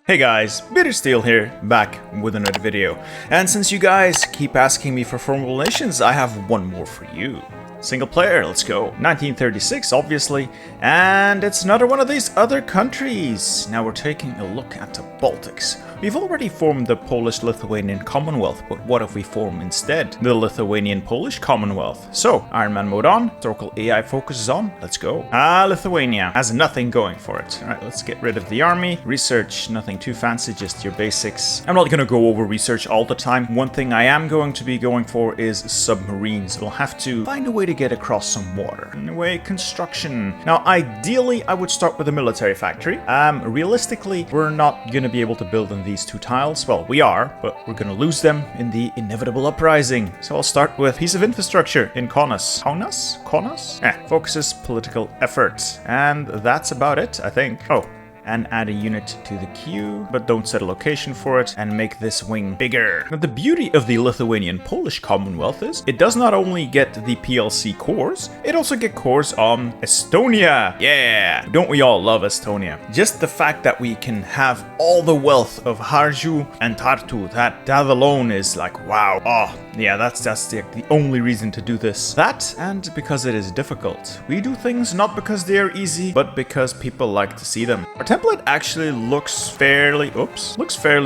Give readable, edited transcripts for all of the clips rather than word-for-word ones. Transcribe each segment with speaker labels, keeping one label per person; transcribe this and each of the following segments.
Speaker 1: Hey guys, Bittersteel here, back with another video. And since you guys keep asking me for formidable nations, I have one more for you. Single player, let's go. 1936, obviously, and it's another one of these other countries. Now we're taking a look at the Baltics. We've already formed the Polish-Lithuanian Commonwealth, but what if we form instead the Lithuanian-Polish Commonwealth? So, Iron Man mode on, historical AI focus is on, let's go. Lithuania has nothing going for it. Alright, let's get rid of the army. Research, nothing too fancy, just your basics. I'm not gonna go over research all the time. One thing I am going to be going for is submarines. We'll have to find a way to get across some water. Anyway, construction. Now, ideally, I would start with a military factory. Realistically, we're not gonna be able to build in these two tiles. Well, we are, but we're gonna lose them in the inevitable uprising. So I'll start with a piece of infrastructure in Kaunas. Kaunas? Focuses political effort. And that's about it, I think. Oh, and add a unit to the queue, but don't set a location for it, and make this wing bigger. Now, the beauty of the Lithuanian-Polish Commonwealth is it does not only get the PLC cores, it also gets cores on Estonia. Yeah! Don't we all love Estonia? Just the fact that we can have all the wealth of Harju and Tartu, that alone is like, wow. Oh, yeah, that's the only reason to do this. That, and because it is difficult. We do things not because they are easy, but because people like to see them. Our template actually looks fairly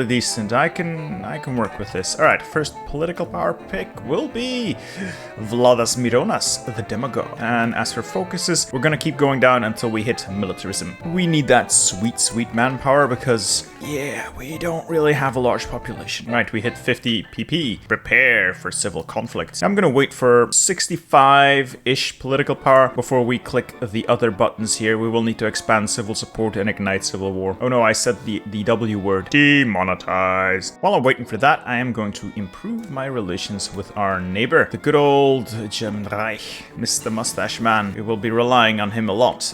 Speaker 1: decent. I can work with this. All right, first political power pick will be Vladas Mironas, the demagogue. And as for focuses, we're gonna keep going down until we hit militarism. We need that sweet manpower because, yeah, we don't really have a large population. Right, we hit 50 PP. Prepare for civil conflict. I'm gonna wait for 65-ish political power before we click the other buttons here. We will need to expand civil support and ignite civil war. Oh no, I said the W word. Demonetized. While I'm waiting for that, I am going to improve my relations with our neighbor, the good old German Reich, Mr. Mustache Man. We will be relying on him a lot.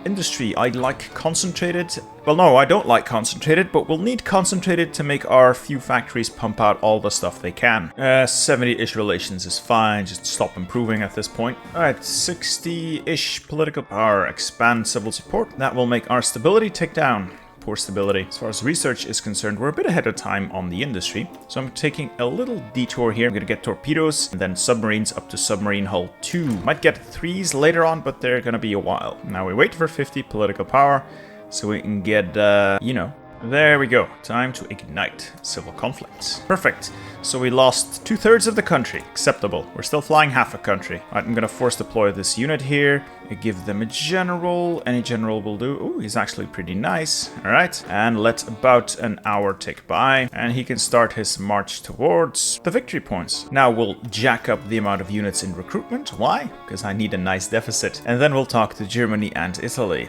Speaker 1: Industry. I like concentrated. Well, no, I don't like concentrated, but we'll need concentrated to make our few factories pump out all the stuff they can. 70-ish relations is fine, just stop improving at this point. Alright, 60-ish political power, expand civil support. That will make our stability tick down. Poor stability. As far as research is concerned, we're a bit ahead of time on the industry. So I'm taking a little detour here. I'm gonna get torpedoes and then submarines up to submarine hull 2. Might get 3s later on, but they're gonna be a while. Now we wait for 50 political power so we can get, there we go. Time to ignite civil conflicts. Perfect. So we lost 2/3 of the country. Acceptable. We're still flying half a country. Alright, I'm gonna force deploy this unit here. I give them a general. Any general will do. Ooh, he's actually pretty nice. Alright, and let about an hour tick by. And he can start his march towards the victory points. Now we'll jack up the amount of units in recruitment. Why? Because I need a nice deficit. And then we'll talk to Germany and Italy.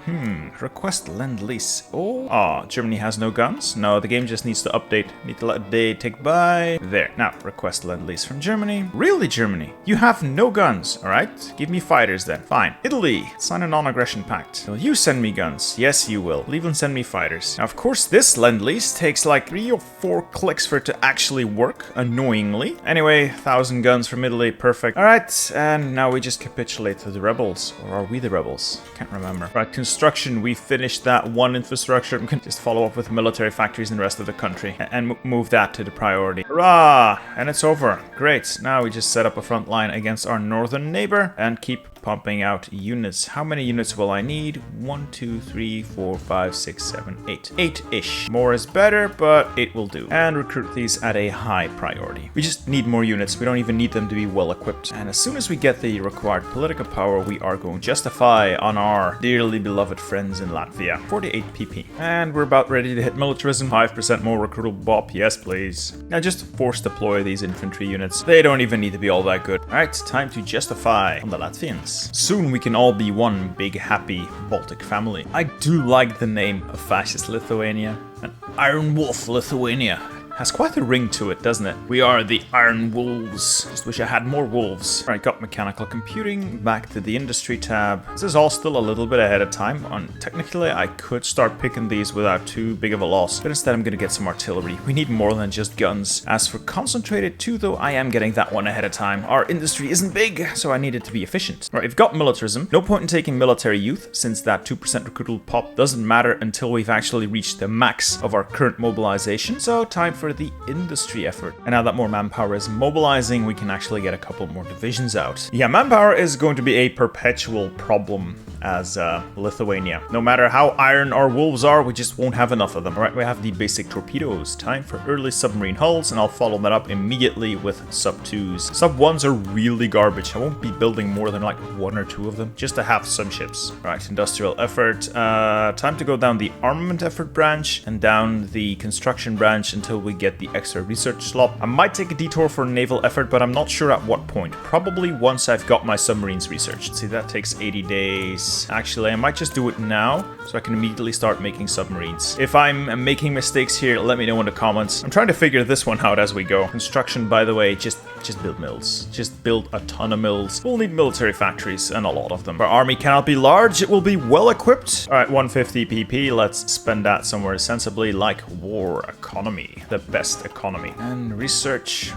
Speaker 1: Request lend-lease. Oh, Germany has no guns? No, the game just needs to update. Need to let a day tick by. There. Now, request lend-lease from Germany. Really, Germany? You have no guns, alright? Give me fighters then. Fine. Italy, sign a non-aggression pact. Will you send me guns? Yes, you will. Even send me fighters. Now, of course, this lend-lease takes like 3 or 4 clicks for it to actually work, annoyingly. Anyway, 1,000 guns from Italy, perfect. Alright, and now we just capitulate to the rebels. Or are we the rebels? Can't remember. Right, construction, we finished that one infrastructure. We can just follow up with military factories in the rest of the country and move that to the priority. Hurrah! And it's over. Great. Now we just set up a front line against our northern neighbor and keep pumping out units. How many units will I need? 1, 2, 3, 4, 5, 6, 7, 8. 8-ish. More is better, but 8 will do. And recruit these at a high priority. We just need more units. We don't even need them to be well equipped. And as soon as we get the required political power, we are going to justify on our dearly beloved friends in Latvia. 48 PP. And we're about ready to hit militarism. 5% more recruitable BOP. Yes, please. Now just force deploy these infantry units. They don't even need to be all that good. Alright, time to justify on the Latvians. Soon we can all be one big happy Baltic family. I do like the name of fascist Lithuania. An Iron Wolf Lithuania. Has quite a ring to it, doesn't it? We are the Iron Wolves. Just wish I had more wolves. All right, got mechanical computing. Back to the industry tab. This is all still a little bit ahead of time. Technically, I could start picking these without too big of a loss, but instead I'm going to get some artillery. We need more than just guns. As for concentrated 2, though, I am getting that one ahead of time. Our industry isn't big, so I need it to be efficient. All right, we've got militarism. No point in taking military youth, since that 2% recruitable pop doesn't matter until we've actually reached the max of our current mobilization. So time for the industry effort. And now that more manpower is mobilizing, we can actually get a couple more divisions out. Yeah, manpower is going to be a perpetual problem as Lithuania. No matter how iron our wolves are, we just won't have enough of them. All right, we have the basic torpedoes. Time for early submarine hulls, and I'll follow that up immediately with sub-2s. Sub-1s are really garbage. I won't be building more than like 1 or 2 of them, just to have some ships. All right, industrial effort. Time to go down the armament effort branch and down the construction branch until we get the extra research slot. I might take a detour for naval effort, but I'm not sure at what point. Probably once I've got my submarines researched. See, that takes 80 days. Actually, I might just do it now so I can immediately start making submarines. If I'm making mistakes here, let me know in the comments. I'm trying to figure this one out as we go. Construction, by the way, just build mills. Just build a ton of mills. We'll need military factories, and a lot of them. Our army cannot be large, it will be well equipped. All right, 150 PP, let's spend that somewhere sensibly, like war economy, the best economy. And research,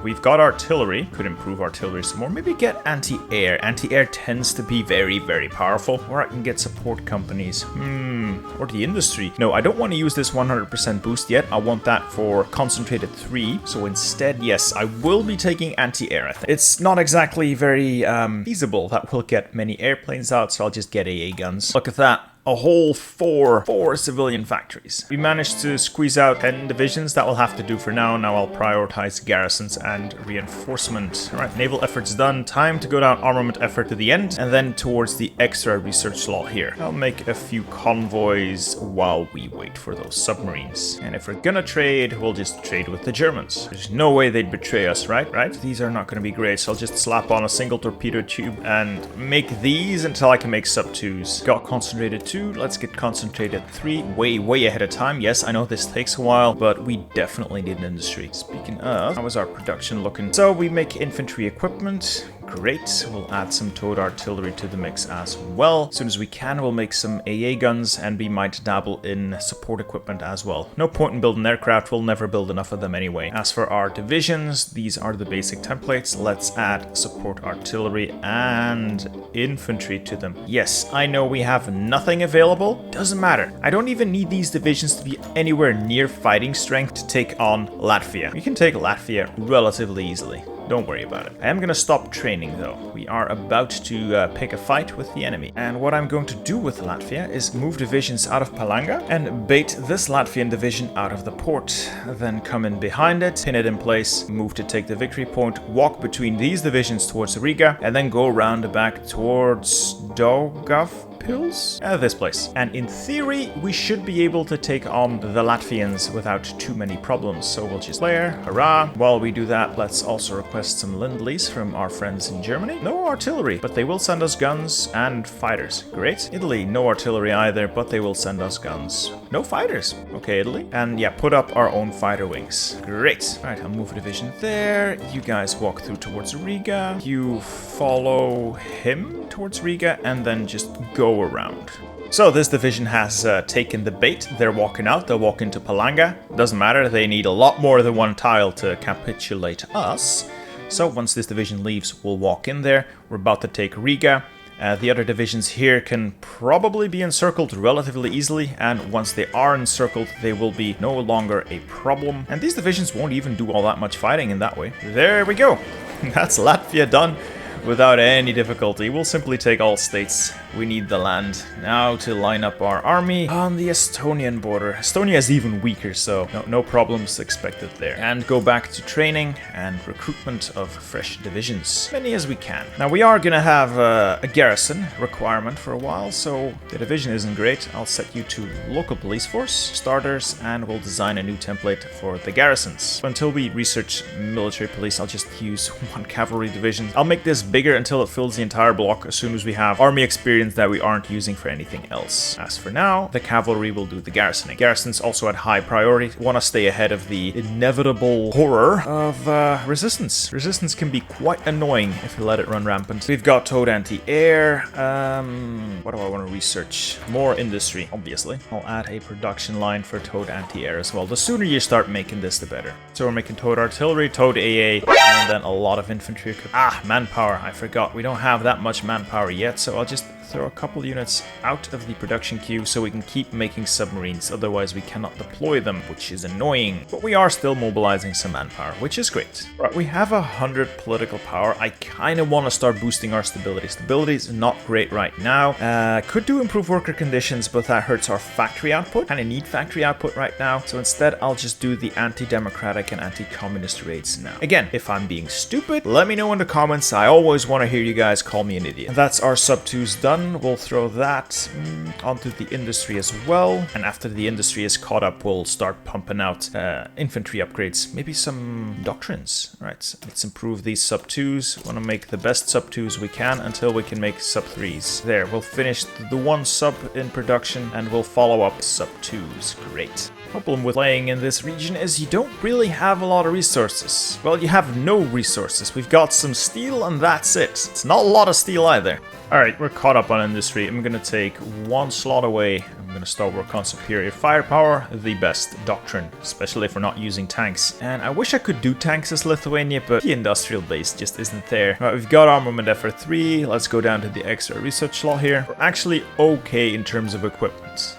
Speaker 1: we've got artillery. Could improve artillery some more. Maybe get anti-air. Anti-air tends to be very, very powerful. Or I can get support companies. Or the industry. No, I don't want to use this 100% boost yet. I want that for concentrated 3. So instead, yes, I will be taking anti-air, I think. It's not exactly very feasible that we'll get many airplanes out, so I'll just get AA guns. Look at that. A whole four civilian factories. We managed to squeeze out 10 divisions. That will have to do for now. Now I'll prioritize garrisons and reinforcement. All right, naval effort's done. Time to go down armament effort to the end, and then towards the extra research slot here. I'll make a few convoys while we wait for those submarines. And if we're gonna trade, we'll just trade with the Germans. There's no way they'd betray us, right? These are not gonna be great, so I'll just slap on a single torpedo tube and make these until I can make sub-2s. Got concentrated 2. Let's get concentrated 3 way ahead of time. Yes, I know this takes a while, but we definitely need an industry. Speaking of, how is our production looking? So we make infantry equipment. Great. We'll add some towed artillery to the mix as well. As soon as we can, we'll make some AA guns, and we might dabble in support equipment as well. No point in building aircraft. We'll never build enough of them anyway. As for our divisions, these are the basic templates. Let's add support artillery and infantry to them. Yes, I know we have nothing available. Doesn't matter. I don't even need these divisions to be anywhere near fighting strength to take on Latvia. We can take Latvia relatively easily. Don't worry about it. I am going to stop training though. We are about to pick a fight with the enemy. And what I'm going to do with Latvia is move divisions out of Palanga and bait this Latvian division out of the port. Then come in behind it, pin it in place, move to take the victory point, walk between these divisions towards Riga, and then go around the back towards Daugavpils? This place. And in theory, we should be able to take on the Latvians without too many problems. So we'll just flare, hurrah. While we do that, let's also request some lend-lease from our friends in Germany. No artillery, but they will send us guns and fighters. Great. Italy, no artillery either, but they will send us guns. No fighters. Okay, Italy. And yeah, put up our own fighter wings. Great. All right, I'll move a division there. You guys walk through towards Riga. You follow him towards Riga, and then just go around. So this division has taken the bait. They're walking out. They'll walk into Palanga. Doesn't matter. They need a lot more than one tile to capitulate us. So once this division leaves, we'll walk in there. We're about to take Riga. The other divisions here can probably be encircled relatively easily, and once they are encircled, they will be no longer a problem. And these divisions won't even do all that much fighting in that way. There we go. That's Latvia done without any difficulty. We'll simply take all states. We need the land. Now to line up our army on the Estonian border. Estonia is even weaker, so no problems expected there. And go back to training and recruitment of fresh divisions. Many as we can. Now we are gonna have a garrison requirement for a while, so the division isn't great. I'll set you to local police force, starters, and we'll design a new template for the garrisons. Until we research military police, I'll just use 1 cavalry division. I'll make this bigger until it fills the entire block as soon as we have army experience that we aren't using for anything else. As for now, the cavalry will do the garrisoning. Garrisons also at high priority. Want to stay ahead of the inevitable horror of resistance. Resistance can be quite annoying if you let it run rampant. We've got towed anti-air. What do I want to research? More industry, obviously. I'll add a production line for towed anti-air as well. The sooner you start making this, the better. So we're making towed artillery, towed AA, and then a lot of infantry. Manpower. I forgot. We don't have that much manpower yet, so I'll just throw a couple units out of the production queue so we can keep making submarines, otherwise we cannot deploy them, which is annoying. But we are still mobilizing some manpower, which is great. Right, we have 100 political power. I kind of want to start boosting our stability. Stability is not great right now. Could do improve worker conditions, but that hurts our factory output. Kind of need factory output right now, so instead I'll just do the anti-democratic and anti-communist raids now. Again, if I'm being stupid, let me know in the comments. I always want to hear you guys call me an idiot. And that's our sub 2s done. We'll throw that onto the industry as well. And after the industry is caught up, we'll start pumping out infantry upgrades. Maybe some doctrines. Right, let's improve these sub 2s. Want to make the best sub 2s we can until we can make sub 3s. There, we'll finish the one sub in production and we'll follow up sub 2s. Great. Problem with playing in this region is you don't really have a lot of resources. Well, you have no resources. We've got some steel and that's it. It's not a lot of steel either. Alright, we're caught up on industry. I'm gonna take one slot away. I'm gonna start work on superior firepower, the best doctrine, especially if we're not using tanks. And I wish I could do tanks as Lithuania, but the industrial base just isn't there. Right, we've got armament effort 3. Let's go down to the extra research slot here. We're actually okay in terms of equipment.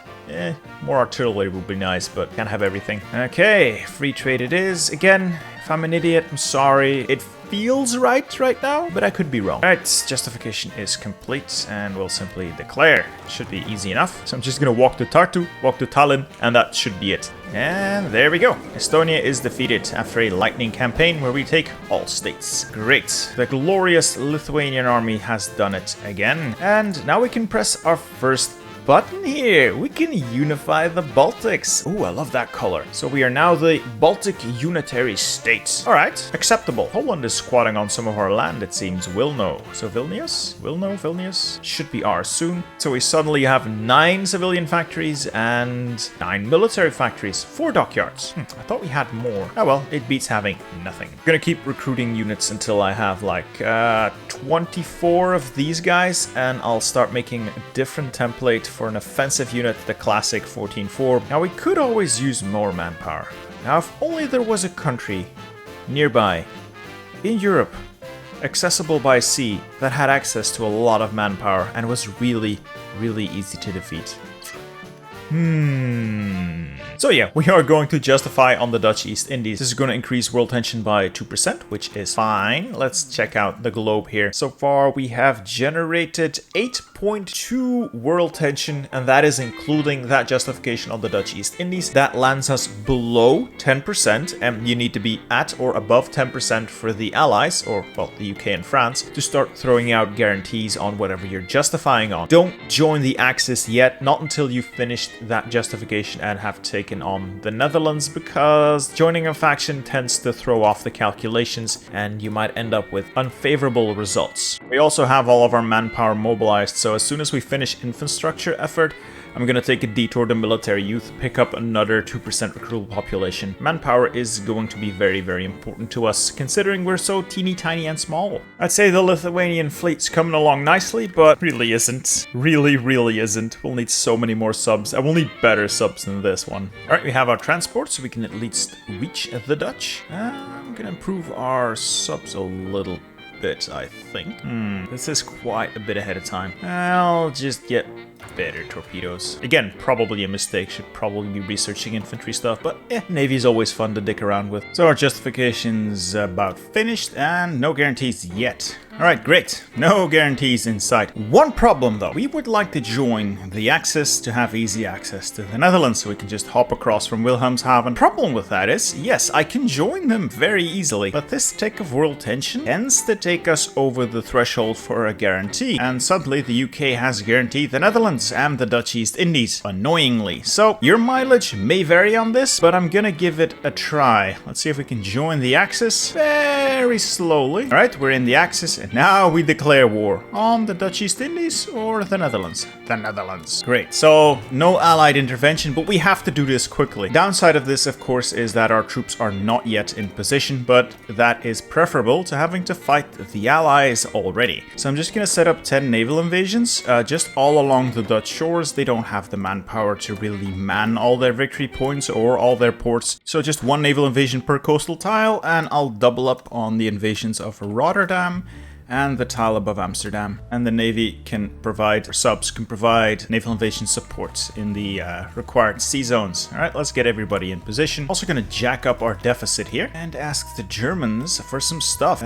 Speaker 1: More artillery would be nice, but can't have everything. Okay, free trade it is. Again, if I'm an idiot, I'm sorry. It feels right now, but I could be wrong. Alright, justification is complete, and we'll simply declare. Should be easy enough. So I'm just gonna walk to Tartu, walk to Tallinn, and that should be it. And there we go. Estonia is defeated after a lightning campaign where we take all states. Great. The glorious Lithuanian army has done it again. And now we can press our first button here. We can unify the Baltics. Ooh, I love that color. So we are now the Baltic Unitary States. All right, acceptable. Poland is squatting on some of our land, it seems. Wilno. So Vilnius? Vilnius? Should be ours soon. So we suddenly have 9 civilian factories and 9 military factories, 4 dockyards. I thought we had more. Oh well, it beats having nothing. I'm gonna keep recruiting units until I have like 24 of these guys, and I'll start making a different template for an offensive unit, the classic 14-4. Now we could always use more manpower. Now if only there was a country nearby in Europe, accessible by sea, that had access to a lot of manpower and was really easy to defeat. So yeah, we are going to justify on the Dutch East Indies. This is going to increase world tension by 2%, which is fine. Let's check out the globe here. So far, we have generated 8.2 world tension, and that is including that justification on the Dutch East Indies. That lands us below 10%, and you need to be at or above 10% for the Allies, or, well, the UK and France, to start throwing out guarantees on whatever you're justifying on. Don't join the Axis yet, not until you've finished that justification and have taken on the Netherlands, because joining a faction tends to throw off the calculations and you might end up with unfavorable results. We also have all of our manpower mobilized, so as soon as we finish infrastructure effort, I'm gonna take a detour to military youth, pick up another 2% recruitable population. Manpower is going to be very important to us, considering we're so teeny tiny and small. I'd say the Lithuanian fleet's coming along nicely, but really isn't. Really isn't. We'll need so many more subs, and we'll need better subs than this one. Alright, we have our transport, so we can at least reach the Dutch. I'm gonna improve our subs a little bit, I think. This is quite a bit ahead of time. I'll just get better torpedoes. Again, probably a mistake. Should probably be researching infantry stuff, but Navy is always fun to dick around with. So our justification's about finished, and no guarantees yet. Alright, great. No guarantees in sight. One problem though. We would like to join the Axis to have easy access to the Netherlands, so we can just hop across from Wilhelmshaven. Problem with that is, yes, I can join them very easily, but this tick of world tension tends to take us over the threshold for a guarantee, and suddenly the UK has guaranteed the Netherlands and the Dutch East Indies, annoyingly. So your mileage may vary on this, but I'm gonna give it a try. Let's see if we can join the Axis very slowly. Alright, we're in the Axis, and Now we declare war on the Dutch East Indies or the Netherlands? The Netherlands. Great. So no allied intervention, but we have to do this quickly. Downside of this, of course, is that our troops are not yet in position, but that is preferable to having to fight the allies already. So I'm just going to set up 10 naval invasions just all along the Dutch shores. They don't have the manpower to really man all their victory points or all their ports. So just one naval invasion per coastal tile, and I'll double up on the invasions of Rotterdam and the tile above Amsterdam. And the Navy can provide, or subs can provide, naval invasion support in the required sea zones. Alright, let's get everybody in position. Also gonna jack up our deficit here and ask the Germans for some stuff.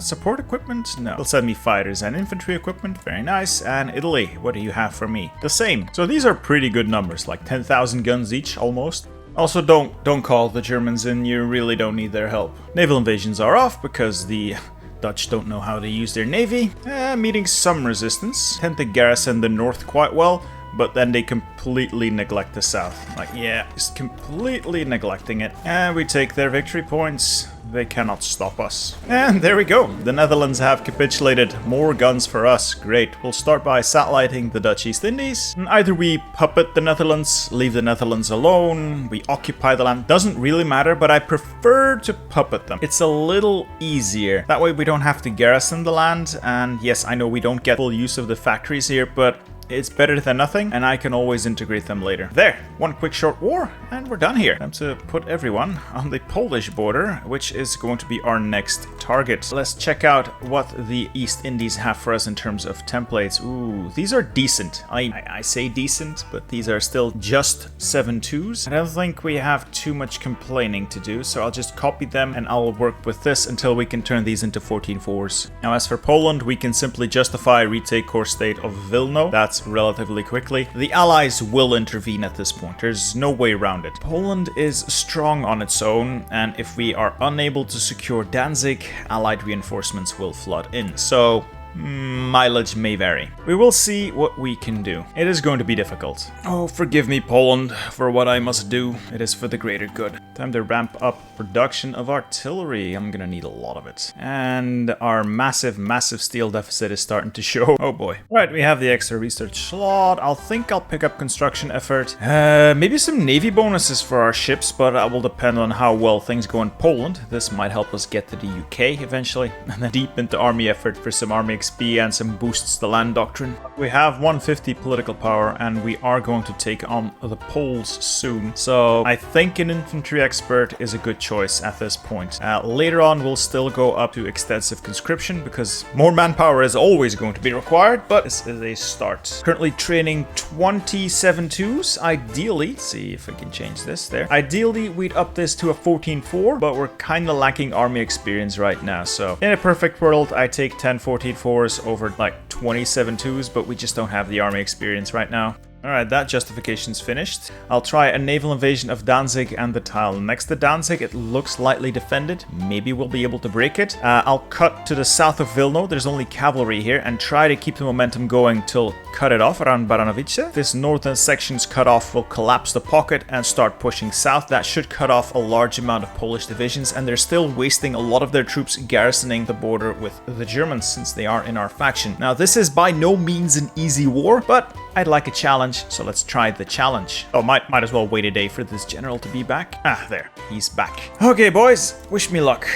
Speaker 1: Support equipment? No. They'll send me fighters and infantry equipment. Very nice. And Italy, what do you have for me? The same. So these are pretty good numbers, like 10,000 guns each, almost. Also, don't call the Germans in, you really don't need their help. Naval invasions are off because the Dutch don't know how to use their navy. Meeting some resistance. Tend to garrison the north quite well, but then they completely neglect the south. Like, yeah, just completely neglecting it. And we take their victory points. They cannot stop us. And there we go. The Netherlands have capitulated. More guns for us. Great. We'll start by satelliting the Dutch East Indies. And either we puppet the Netherlands, leave the Netherlands alone, we occupy the land. Doesn't really matter, but I prefer to puppet them. It's a little easier. That way we don't have to garrison the land. And yes, I know we don't get full use of the factories here, but it's better than nothing, and I can always integrate them later. There, one quick short war, and we're done here. Time to put everyone on the Polish border, which is going to be our next target. Let's check out what the East Indies have for us in terms of templates. Ooh, these are decent. I say decent, but these are still just 7.2s. I don't think we have too much complaining to do, so I'll just copy them and I'll work with this until we can turn these into 14.4s. Now, as for Poland, we can simply justify retake core state of Vilno. That's relatively quickly. The Allies will intervene at this point. There's no way around it. Poland is strong on its own, and if we are unable to secure Danzig, Allied reinforcements will flood in. So mileage may vary. We will see what we can do. It is going to be difficult. Oh, forgive me, Poland, for what I must do. It is for the greater good. Time to ramp up production of artillery. I'm gonna need a lot of it. And our massive steel deficit is starting to show. Oh boy. Right, we have the extra research slot. I'll pick up construction effort. Maybe some navy bonuses for our ships, but that will depend on how well things go in Poland. This might help us get to the UK eventually. And then deep into army effort for some army XP and some boosts the land doctrine. We have 150 political power, and we are going to take on the Poles soon. So I think an infantry expert is a good choice at this point. Later on, we'll still go up to extensive conscription because more manpower is always going to be required, but this is a start. Currently training 27.2s. Ideally, let's see if I can change this there. Ideally, we'd up this to a 14.4, but we're kind of lacking army experience right now. So in a perfect world, I take 10 14.4s over like 27.2s, but we just don't have the army experience right now. Alright, that justification's finished. I'll try a naval invasion of Danzig and the tile next to Danzig. It looks lightly defended. Maybe we'll be able to break it. I'll cut to the south of Vilno. There's only cavalry here, and try to keep the momentum going till cut it off around Baranovice. This northern section's cut off will collapse the pocket and start pushing south. That should cut off a large amount of Polish divisions, and they're still wasting a lot of their troops garrisoning the border with the Germans since they are in our faction. Now, this is by no means an easy war, but I'd like a challenge, so let's try the challenge. Oh, might as well wait a day for this general to be back. Ah, there, he's back. Okay, boys, wish me luck.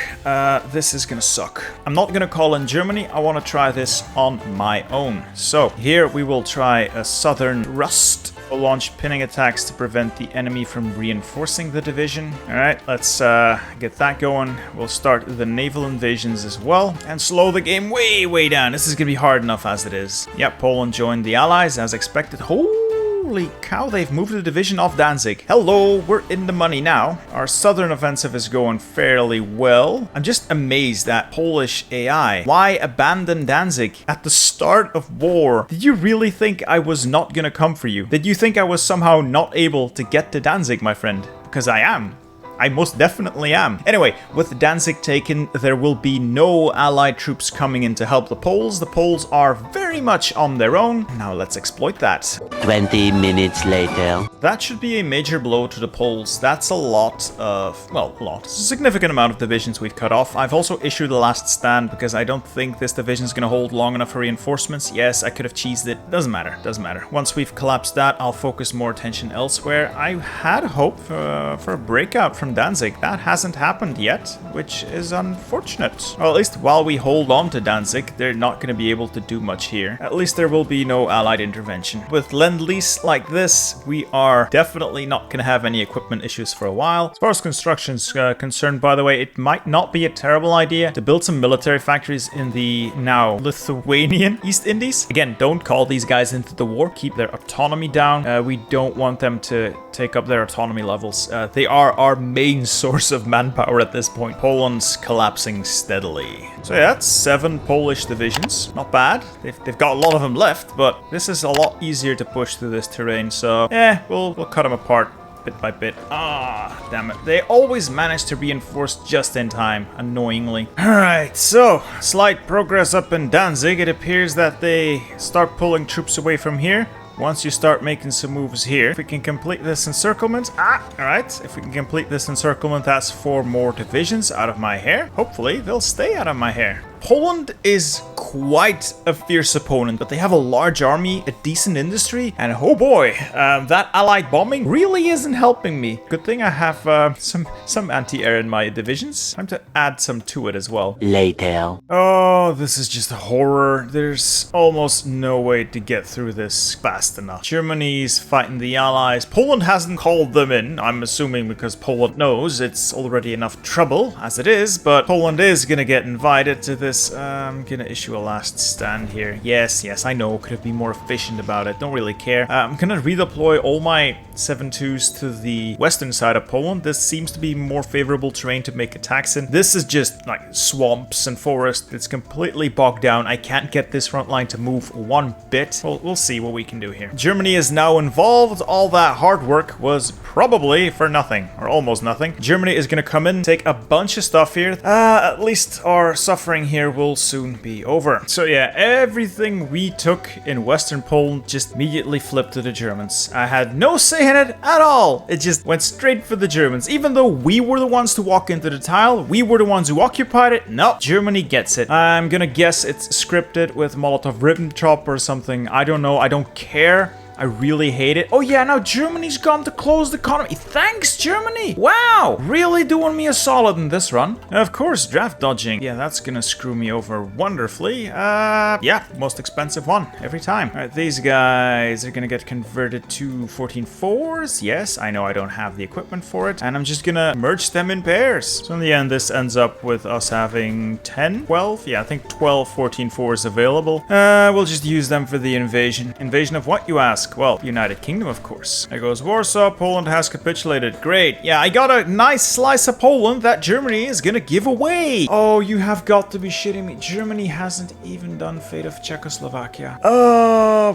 Speaker 1: This is gonna suck. I'm not gonna call in Germany. I want to try this on my own. So here we will try a southern thrust. We'll launch pinning attacks to prevent the enemy from reinforcing the division. Alright, let's get that going. We'll start the naval invasions as well and slow the game way down. This is gonna be hard enough as it is. Yep, Poland joined the Allies as expected. Holy cow, they've moved the division off Danzig. Hello, we're in the money now. Our southern offensive is going fairly well. I'm just amazed at Polish AI. Why abandon Danzig at the start of war? Did you really think I was not gonna come for you? Did you think I was somehow not able to get to Danzig, my friend? Because I am. I most definitely am. Anyway, with Danzig taken, there will be no allied troops coming in to help the Poles. The Poles are very much on their own. Now let's exploit that.
Speaker 2: 20 minutes later.
Speaker 1: That should be a major blow to the Poles. That's a lot of, well, a lot. It's a significant amount of divisions we've cut off. I've also issued the last stand because I don't think this division is going to hold long enough for reinforcements. Yes, I could have cheesed it. Doesn't matter. Doesn't matter. Once we've collapsed that, I'll focus more attention elsewhere. I had hope for a breakout from Danzig. That hasn't happened yet, which is unfortunate. Well, at least while we hold on to Danzig, they're not going to be able to do much here. At least there will be no allied intervention. With Lend-Lease like this, we are definitely not going to have any equipment issues for a while. As far as construction's concerned, by the way, it might not be a terrible idea to build some military factories in the now Lithuanian East Indies. Again, don't call these guys into the war. Keep their autonomy down. We don't want them to take up their autonomy levels. They are our main source of manpower at this point. Poland's collapsing steadily. So yeah, that's 7 Polish divisions. Not bad. They've got a lot of them left, but this is a lot easier to push through this terrain. So yeah, we'll cut them apart bit by bit. Ah, damn it. They always manage to reinforce just in time, annoyingly. Alright, so slight progress up in Danzig. It appears that they start pulling troops away from here. Once you start making some moves here, if we can complete this encirclement, alright, if we can complete this encirclement, that's 4 more divisions out of my hair. Hopefully, they'll stay out of my hair. Poland is quite a fierce opponent, but they have a large army, a decent industry, and oh boy, that allied bombing really isn't helping me. Good thing I have some anti-air in my divisions. Time to add some to it as well.
Speaker 2: Later.
Speaker 1: Oh, this is just a horror. There's almost no way to get through this fast enough. Germany's fighting the allies. Poland hasn't called them in, I'm assuming because Poland knows it's already enough trouble as it is, but Poland is gonna get invited to this. I'm gonna issue a last stand here. Yes, I know. Could have been more efficient about it. Don't really care. I'm gonna redeploy all my 7.2s to the western side of Poland. This seems to be more favorable terrain to make attacks in. This is just like swamps and forest. It's completely bogged down. I can't get this front line to move one bit. Well, we'll see what we can do here. Germany is now involved. All that hard work was probably for nothing, or almost nothing. Germany is gonna come in, take a bunch of stuff here. At least our suffering here will soon be over. So yeah, everything we took in Western Poland just immediately flipped to the Germans. I had no say in it at all. It just went straight for the Germans. Even though we were the ones to walk into the tile, we were the ones who occupied it. No, Germany gets it. I'm gonna guess it's scripted with Molotov-Ribbentrop or something. I don't know. I don't care. I really hate it. Oh yeah, now Germany's gone to close the economy. Thanks, Germany! Wow! Really doing me a solid in this run. And of course, draft dodging. Yeah, that's gonna screw me over wonderfully. Yeah, most expensive one every time. Alright, these guys are gonna get converted to 14-4s. Yes, I know I don't have the equipment for it. And I'm just gonna merge them in pairs. So in the end, this ends up with us having 10, 12? Yeah, I think 12 14-4s available. We'll just use them for the invasion. Invasion of what, you ask? Well, United Kingdom, of course. There goes Warsaw. Poland has capitulated. Great. Yeah, I got a nice slice of Poland that Germany is gonna give away. Oh, you have got to be shitting me. Germany hasn't even done Fate of Czechoslovakia.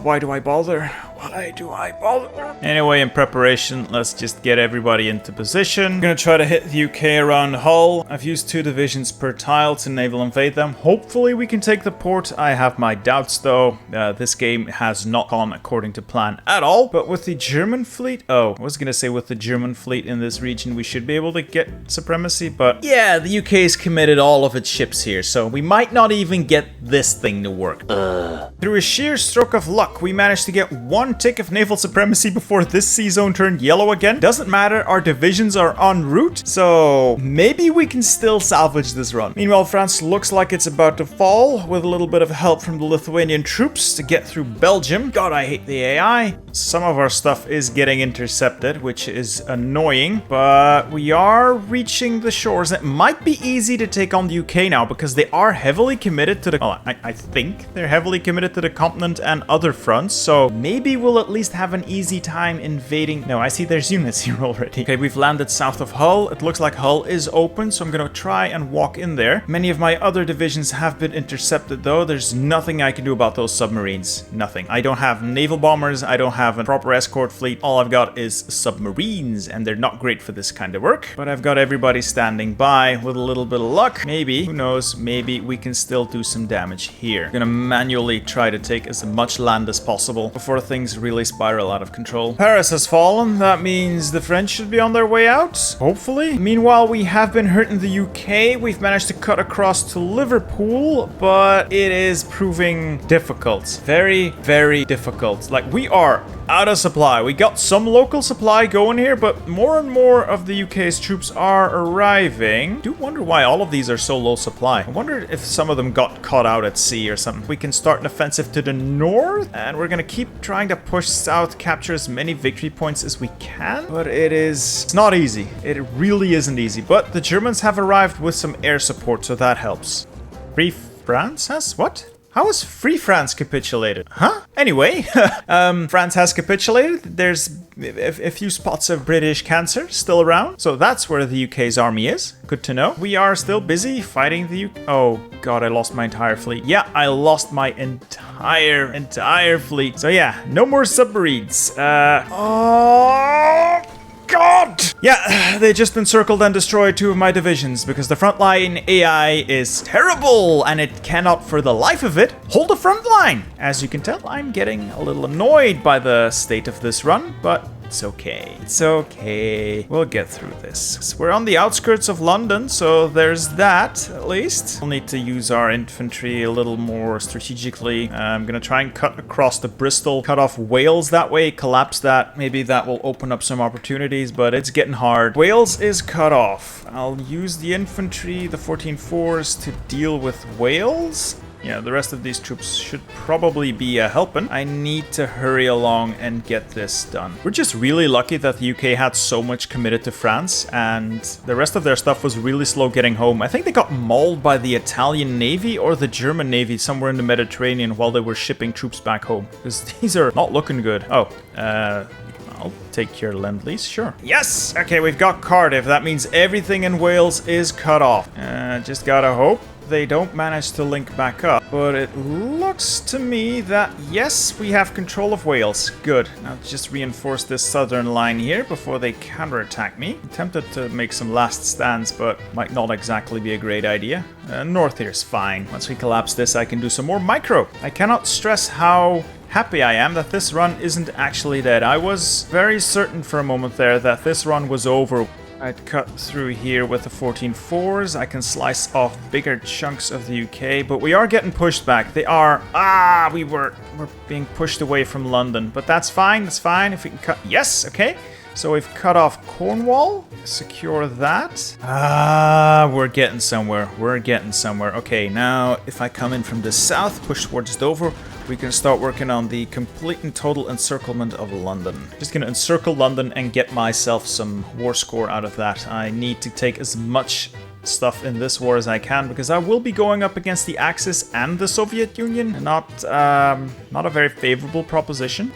Speaker 1: Why do I bother? Why do I bother? Anyway, in preparation, let's just get everybody into position. I'm gonna try to hit the UK around Hull. I've used 2 divisions per tile to naval invade them. Hopefully we can take the port. I have my doubts though. This game has not gone according to plan at all. But with the German fleet, I was gonna say with the German fleet in this region, we should be able to get supremacy. But yeah, the UK's committed all of its ships here, so we might not even get this thing to work. Through a sheer stroke of luck, we managed to get 1 tick of naval supremacy before this sea zone turned yellow again. Doesn't matter, our divisions are en route, so maybe we can still salvage this run. Meanwhile, France looks like it's about to fall, with a little bit of help from the Lithuanian troops to get through Belgium. God, I hate the AI. Some of our stuff is getting intercepted, which is annoying, but we are reaching the shores. It might be easy to take on the UK now, because they are heavily committed to the... Well, I think they're heavily committed to the continent and other fronts, so maybe will at least have an easy time invading. No, I see there's units here already. Okay, we've landed south of Hull. It looks like Hull is open, so I'm gonna try and walk in there. Many of my other divisions have been intercepted though. There's nothing I can do about those submarines. Nothing. I don't have naval bombers. I don't have a proper escort fleet. All I've got is submarines, and they're not great for this kind of work. But I've got everybody standing by. With a little bit of luck, maybe, who knows, maybe we can still do some damage here. I'm gonna manually try to take as much land as possible before things really spiral out of control. Paris has fallen. That means the French should be on their way out, hopefully. Meanwhile, we have been hurt in the UK. We've managed to cut across to Liverpool, but it is proving difficult. Very, very difficult. Like, we are out of supply. We got some local supply going here, but more and more of the UK's troops are arriving. I do wonder why all of these are so low supply. I wonder if some of them got caught out at sea or something. We can start an offensive to the north, and we're gonna keep trying to push south, capture as many victory points as we can. But it's not easy. It really isn't easy. But the Germans have arrived with some air support, so that helps. Free France has what? How is Free France capitulated? Huh? Anyway, France has capitulated. There's a few spots of British cancer still around. So that's where the UK's army is. Good to know. We are still busy fighting the UK. Oh god, I lost my entire fleet. Yeah, I lost my entire fleet. So yeah, no more submarines. Oh god! Yeah, they just encircled and destroyed 2 of my divisions because the frontline AI is terrible and it cannot for the life of it hold a front line. As you can tell, I'm getting a little annoyed by the state of this run, but it's okay. It's okay. We'll get through this. We're on the outskirts of London, so there's that, at least. We'll need to use our infantry a little more strategically. I'm gonna try and cut across to Bristol, cut off Wales that way, collapse that. Maybe that will open up some opportunities, but it's getting hard. Wales is cut off. I'll use the infantry, the 14-4s, to deal with Wales. Yeah, the rest of these troops should probably be helping. I need to hurry along and get this done. We're just really lucky that the UK had so much committed to France, and the rest of their stuff was really slow getting home. I think they got mauled by the Italian Navy or the German Navy somewhere in the Mediterranean while they were shipping troops back home, because these are not looking good. Oh, I'll take your Lend-Lease, sure. Yes! Okay, we've got Cardiff. That means everything in Wales is cut off. Just gotta hope they don't manage to link back up. But it looks to me that, yes, we have control of Wales. Good. Now just reinforce this southern line here before they counterattack me. I'm tempted to make some last stands, but might not exactly be a great idea. North here is fine. Once we collapse this, I can do some more micro. I cannot stress how happy I am that this run isn't actually dead. I was very certain for a moment there that this run was over. I'd cut through here with the 14-4s. I can slice off bigger chunks of the UK, but we are getting pushed back. They are... we're being pushed away from London, but that's fine. That's fine. If we can cut... Yes, okay. So we've cut off Cornwall. Secure that. We're getting somewhere. We're getting somewhere. Okay, now if I come in from the south, push towards Dover, we can start working on the complete and total encirclement of London. Just gonna encircle London and get myself some war score out of that. I need to take as much stuff in this war as I can, because I will be going up against the Axis and the Soviet Union. Not a very favorable proposition.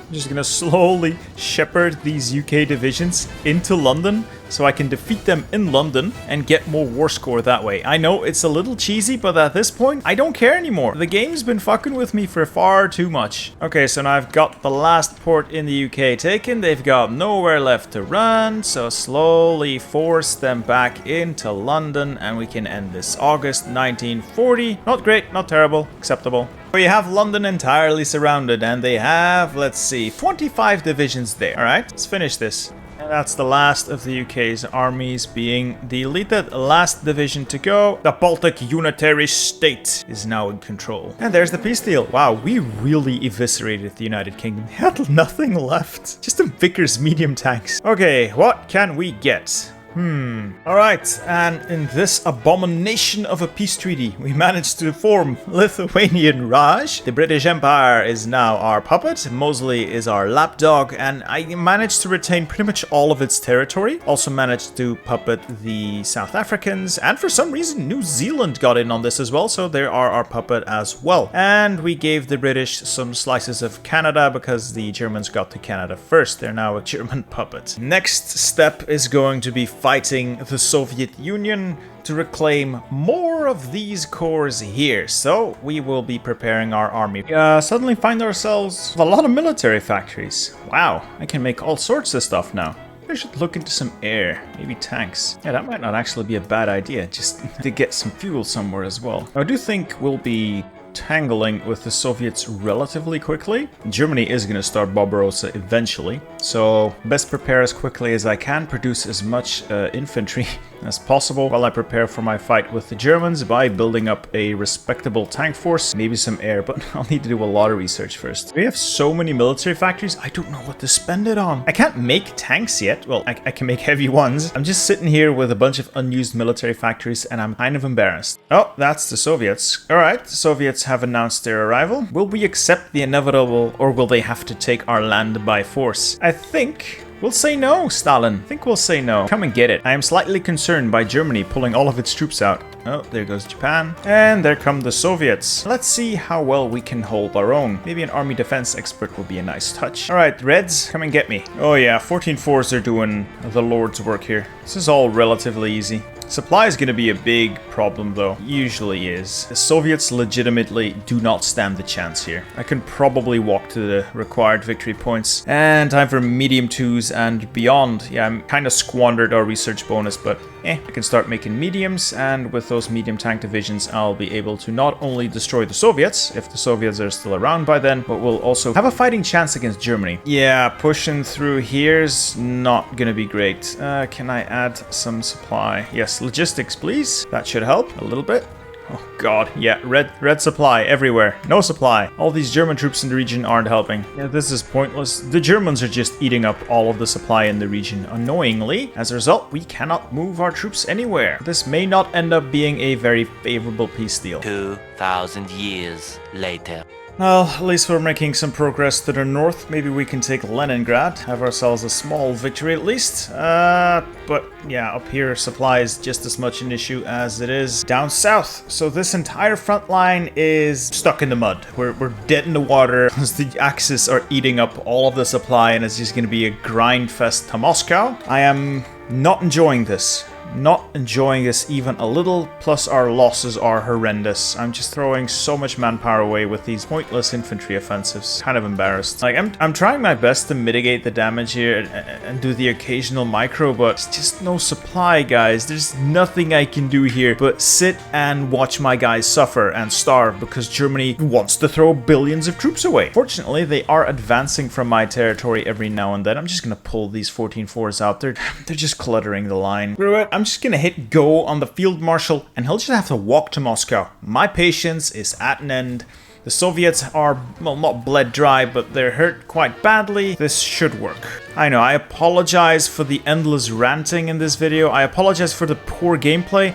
Speaker 1: I'm just gonna slowly shepherd these UK divisions into London so I can defeat them in London and get more war score that way. I know it's a little cheesy, but at this point, I don't care anymore. The game's been fucking with me for far too much. Okay, so now I've got the last port in the UK taken. They've got nowhere left to run, so slowly force them back into London and we can end this. August 1940. Not great, not terrible, acceptable. We have London entirely surrounded, and they have, let's see, 25 divisions there. Alright, let's finish this. And that's the last of the UK's armies being deleted. Last division to go. The Baltic Unitary State is now in control. And there's the peace deal. Wow, we really eviscerated the United Kingdom. They had nothing left. Just some Vickers medium tanks. Okay, what can we get? Alright, and in this abomination of a peace treaty, we managed to form Lithuanian Raj. The British Empire is now our puppet, Mosley is our lapdog, and I managed to retain pretty much all of its territory. Also managed to puppet the South Africans, and for some reason New Zealand got in on this as well, so they are our puppet as well. And we gave the British some slices of Canada because the Germans got to Canada first. They're now a German puppet. Next step is going to be fighting the Soviet Union to reclaim more of these cores here. So we will be preparing our army. Suddenly find ourselves with a lot of military factories. Wow, I can make all sorts of stuff now. I should look into some air, maybe tanks. Yeah, that might not actually be a bad idea, just to get some fuel somewhere as well. I do think we'll be tangling with the Soviets relatively quickly. Germany is going to start Barbarossa eventually, so best prepare as quickly as I can, produce as much infantry as possible while I prepare for my fight with the Germans by building up a respectable tank force, maybe some air, but I'll need to do a lot of research first. We have so many military factories, I don't know what to spend it on. I can't make tanks yet. Well, I can make heavy ones. I'm just sitting here with a bunch of unused military factories and I'm kind of embarrassed. Oh, that's the Soviets. Alright, the Soviets have announced their arrival. Will we accept the inevitable, or will they have to take our land by force? I think we'll say no, Stalin. I think we'll say no. Come and get it. I am slightly concerned by Germany pulling all of its troops out. Oh, there goes Japan. And there come the Soviets. Let's see how well we can hold our own. Maybe an army defense expert will be a nice touch. Alright, Reds, come and get me. Oh yeah, 14-4s are doing the Lord's work here. This is all relatively easy. Supply is going to be a big problem though, usually is. The Soviets legitimately do not stand the chance here. I can probably walk to the required victory points, and time for medium 2s and beyond. Yeah, I'm kind of squandered our research bonus, but I can start making mediums, and with those medium tank divisions I'll be able to not only destroy the Soviets, if the Soviets are still around by then, but we'll also have a fighting chance against Germany. Yeah, pushing through here's not gonna be great. Can I add some supply? Yes, logistics please. That should help a little bit. Oh god, yeah, red supply everywhere. No supply. All these German troops in the region aren't helping. Yeah, this is pointless. The Germans are just eating up all of the supply in the region, annoyingly. As a result, we cannot move our troops anywhere. This may not end up being a very favorable peace deal.
Speaker 2: 2,000 years later.
Speaker 1: Well, at least we're making some progress to the north. Maybe we can take Leningrad, have ourselves a small victory at least. But yeah, up here supply is just as much an issue as it is down south. So this entire front line is stuck in the mud. We're dead in the water because the Axis are eating up all of the supply and it's just going to be a grind fest to Moscow. I am not enjoying this. Not enjoying this even a little, plus our losses are horrendous. I'm just throwing so much manpower away with these pointless infantry offensives. Kind of embarrassed. Like, I'm trying my best to mitigate the damage here and do the occasional micro, but it's just no supply, guys. There's nothing I can do here but sit and watch my guys suffer and starve because Germany wants to throw billions of troops away. Fortunately, they are advancing from my territory every now and then. I'm just gonna pull these 14-4s out. They're just cluttering the line. Screw it. I'm just gonna hit go on the field marshal and he'll just have to walk to Moscow. My patience is at an end. The Soviets are, well, not bled dry, but they're hurt quite badly. This should work. I know, I apologize for the endless ranting in this video. I apologize for the poor gameplay.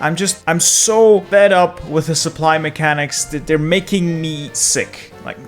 Speaker 1: I'm so fed up with the supply mechanics that they're making me sick. Like,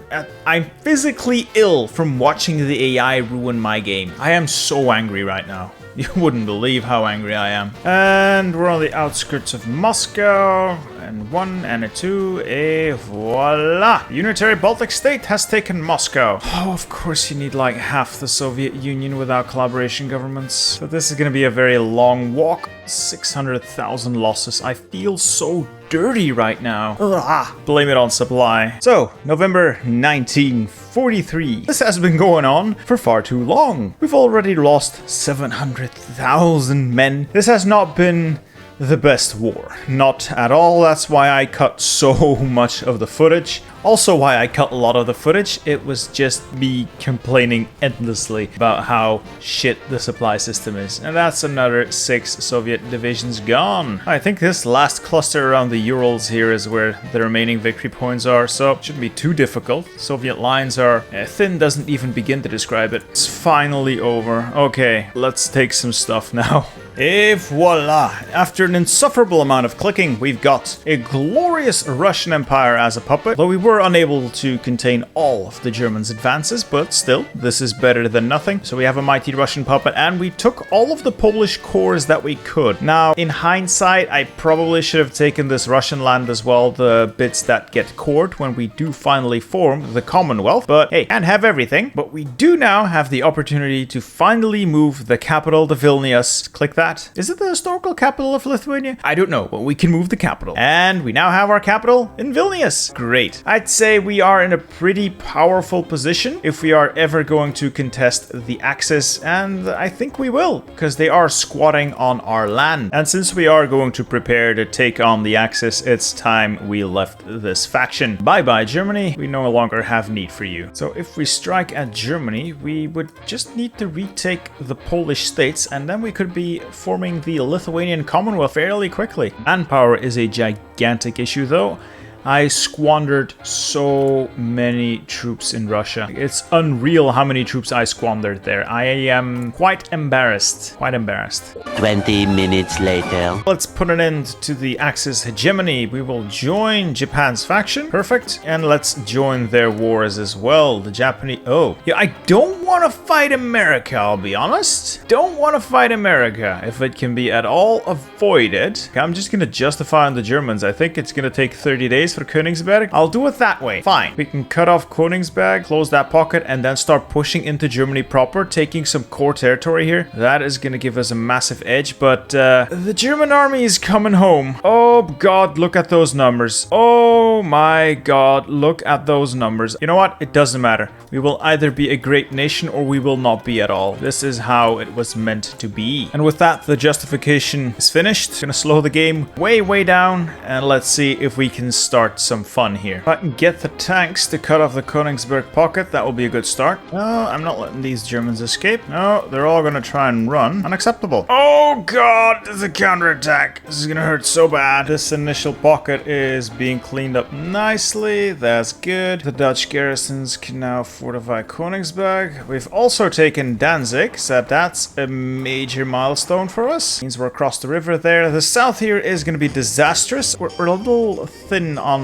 Speaker 1: I'm physically ill from watching the AI ruin my game. I am so angry right now. You wouldn't believe how angry I am. And we're on the outskirts of Moscow. And 1 and a 2, et voila! The Unitary Baltic State has taken Moscow. Oh, of course you need like half the Soviet Union without collaboration governments. So this is gonna be a very long walk. 600,000 losses. I feel so dirty right now. Ugh. Blame it on supply. So, November 1943. This has been going on for far too long. We've already lost 700,000 men. This has not been the best war. Not at all. That's why I cut so much of the footage. Also why I cut a lot of the footage. It was just me complaining endlessly about how shit the supply system is. And that's another 6 Soviet divisions gone. I think this last cluster around the Urals here is where the remaining victory points are, so it shouldn't be too difficult. Soviet lines are thin, doesn't even begin to describe it. It's finally over. Okay, let's take some stuff now. Et voila! After an insufferable amount of clicking, we've got a glorious Russian Empire as a puppet, though we were unable to contain all of the Germans' advances, but still, this is better than nothing. So we have a mighty Russian puppet, and we took all of the Polish cores that we could. Now, in hindsight, I probably should have taken this Russian land as well, the bits that get cored when we do finally form the Commonwealth, but hey, can't have everything. But we do now have the opportunity to finally move the capital to Vilnius. Click that. Is it the historical capital of Lithuania? I don't know, but we can move the capital. And we now have our capital in Vilnius. Great. I'd say we are in a pretty powerful position if we are ever going to contest the Axis, and I think we will, because they are squatting on our land. And since we are going to prepare to take on the Axis, it's time we left this faction. Bye-bye, Germany. We no longer have need for you. So if we strike at Germany, we would just need to retake the Polish states, and then we could be forming the Lithuanian Commonwealth fairly quickly. Manpower is a gigantic issue, though. I squandered so many troops in Russia. It's unreal how many troops I squandered there. I am quite embarrassed.
Speaker 2: 20 minutes later.
Speaker 1: Let's put an end to the Axis hegemony. We will join Japan's faction. Perfect. And let's join their wars as well. The Japanese... Oh, yeah, I don't want to fight America, I'll be honest. Don't want to fight America if it can be at all avoided. Okay, I'm just going to justify on the Germans. I think it's going to take 30 days for Königsberg. I'll do it that way. Fine. We can cut off Königsberg, close that pocket, and then start pushing into Germany proper, taking some core territory here. That is going to give us a massive edge, but the German army is coming home. Oh god, look at those numbers. Oh my god, look at those numbers. You know what? It doesn't matter. We will either be a great nation or we will not be at all. This is how it was meant to be. And with that, the justification is finished. Gonna slow the game way down, and let's see if we can start some fun here. If I can get the tanks to cut off the Königsberg pocket, that will be a good start. No, I'm not letting these Germans escape. No, they're all gonna try and run. Unacceptable. Oh god, there's a counterattack. This is gonna hurt so bad. This initial pocket is being cleaned up nicely. That's good. The Dutch garrisons can now fortify Königsberg. We've also taken Danzig, so that's a major milestone for us. Means we're across the river there. The south here is gonna be disastrous. We're a little thin on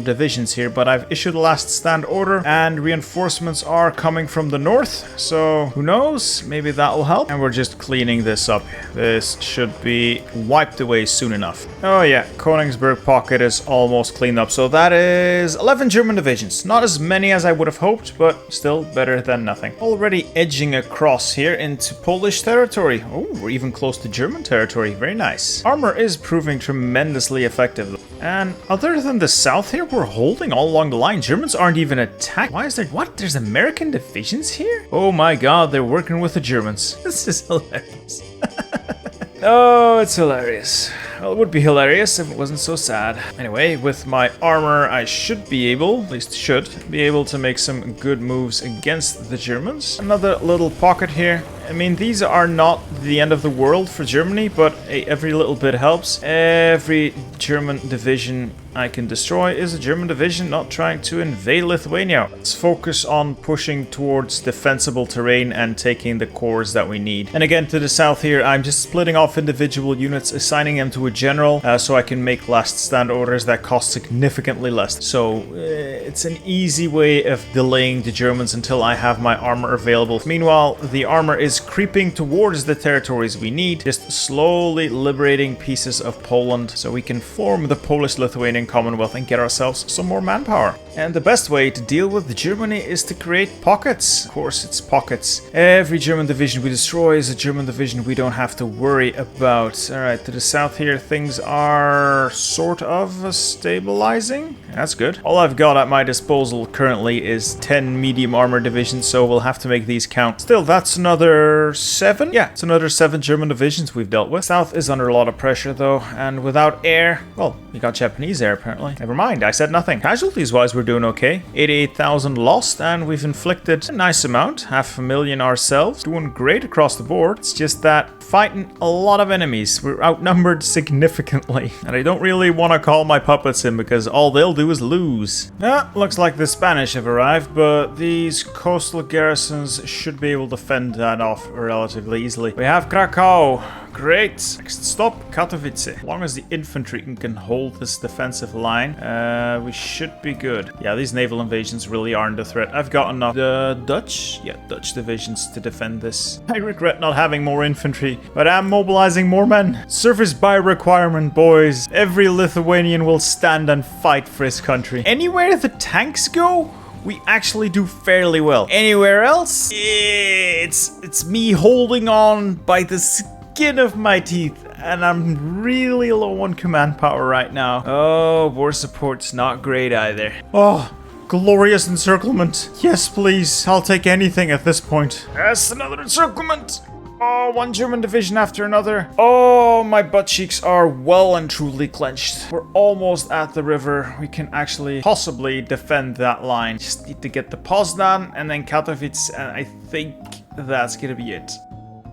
Speaker 1: divisions here, but I've issued a last stand order and reinforcements are coming from the north, so who knows, maybe that will help. And we're just cleaning this up. This should be wiped away soon enough. Oh yeah, Königsberg pocket is almost cleaned up, so that is 11 German divisions. Not as many as I would have hoped, but still better than nothing. Already edging across here into Polish territory. Oh, we're even close to German territory. Very nice. Armor is proving tremendously effective. And other than the south here, we're holding all along the line. Germans aren't even attacked. Why is there... What? There's American divisions here? Oh my god, they're working with the Germans. This is hilarious. Oh, it's hilarious. Well, it would be hilarious if it wasn't so sad. Anyway, with my armor, I should be able, at least should, be able to make some good moves against the Germans. Another little pocket here. I mean, these are not the end of the world for Germany, but hey, every little bit helps. Every German division I can destroy is a German division not trying to invade Lithuania. Let's focus on pushing towards defensible terrain and taking the cores that we need. And again, to the south here, I'm just splitting off individual units, assigning them to a general, so I can make last stand orders that cost significantly less. So it's an easy way of delaying the Germans until I have my armor available. Meanwhile, the armor is creeping towards the territories we need, just slowly liberating pieces of Poland so we can form the Polish-Lithuanian Commonwealth and get ourselves some more manpower. And the best way to deal with Germany is to create pockets. Of course, it's pockets. Every German division we destroy is a German division we don't have to worry about. Alright, to the south here, things are sort of stabilizing. That's good. All I've got at my disposal currently is 10 medium armor divisions, so we'll have to make these count. Still, that's another 7? Yeah, it's another 7 German divisions we've dealt with. South is under a lot of pressure though, and without air, well, we got Japanese air apparently. Never mind, I said nothing. Casualties-wise, we're doing okay. 88,000 lost, and we've inflicted a nice amount, 500,000 ourselves. Doing great across the board. It's just that fighting a lot of enemies. We're outnumbered significantly, and I don't really want to call my puppets in because all they'll do is lose. Looks like the Spanish have arrived, but these coastal garrisons should be able to fend that off relatively easily. We have Krakow Great. Next stop, Katowice. As long as the infantry can hold this defensive line, we should be good. Yeah, these naval invasions really aren't a threat. I've got enough Dutch divisions to defend this. I regret not having more infantry, but I'm mobilizing more men. Service by requirement, boys. Every Lithuanian will stand and fight for his country. Anywhere the tanks go, we actually do fairly well. Anywhere else, it's me holding on by the skin of my teeth, and I'm really low on command power right now. Oh, war support's not great either. Oh, glorious encirclement. Yes, please. I'll take anything at this point. Yes, another encirclement. Oh, one German division after another. Oh, my butt cheeks are well and truly clenched. We're almost at the river. We can actually possibly defend that line. Just need to get to Poznan and then Katowice, and I think that's gonna be it.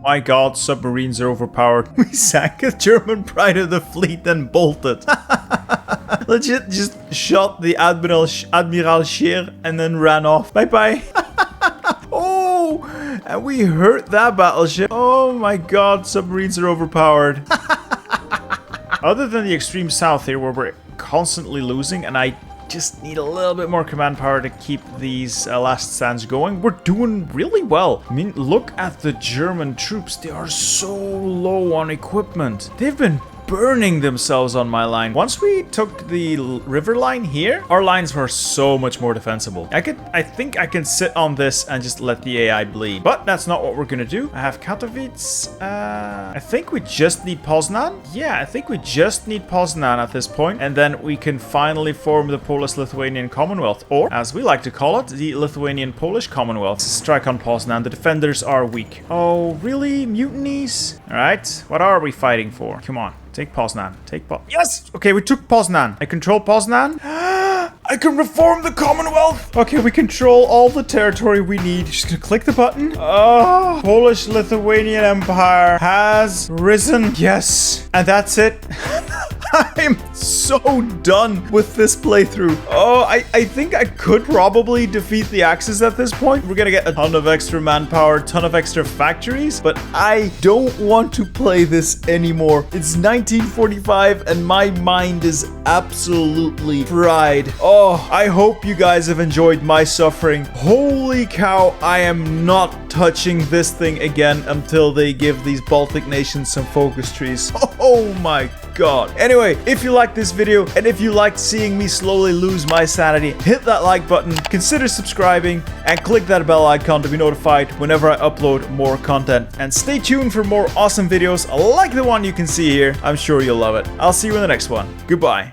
Speaker 1: My god, submarines are overpowered. We sank a German pride of the fleet and bolted. Legit just shot the Admiral Scheer and then ran off. Bye-bye. Oh, and we hurt that battleship. Oh my god, submarines are overpowered. Other than the extreme south here where we're constantly losing, and I just need a little bit more command power to keep these last stands going, we're doing really well. I mean, look at the German troops. They are so low on equipment. They've been burning themselves on my line. Once we took the river line here, our lines were so much more defensible. I think I can sit on this and just let the AI bleed. But that's not what we're gonna do. I have Katowice. I think we just need Poznan. Yeah, I think we just need Poznan at this point, and then we can finally form the Polish-Lithuanian Commonwealth, or as we like to call it, the Lithuanian Polish Commonwealth. Strike on Poznan. The defenders are weak. Oh, really? Mutinies? All right. What are we fighting for? Come on. Take Poznan. Take Yes! Okay, we took Poznan. I control Poznan. I can reform the Commonwealth! Okay, we control all the territory we need. Just gonna click the button. Oh, Polish-Lithuanian Empire has risen. Yes. And that's it. I'm so done with this playthrough. Oh, I think I could probably defeat the Axis at this point. We're gonna get a ton of extra manpower, ton of extra factories, but I don't want to play this anymore. It's 1945 and my mind is absolutely fried. Oh, I hope you guys have enjoyed my suffering. Holy cow, I am not touching this thing again until they give these Baltic nations some focus trees. Oh my god. Anyway, if you liked this video and if you liked seeing me slowly lose my sanity, hit that like button, consider subscribing, and click that bell icon to be notified whenever I upload more content. And stay tuned for more awesome videos like the one you can see here. I'm sure you'll love it. I'll see you in the next one. Goodbye.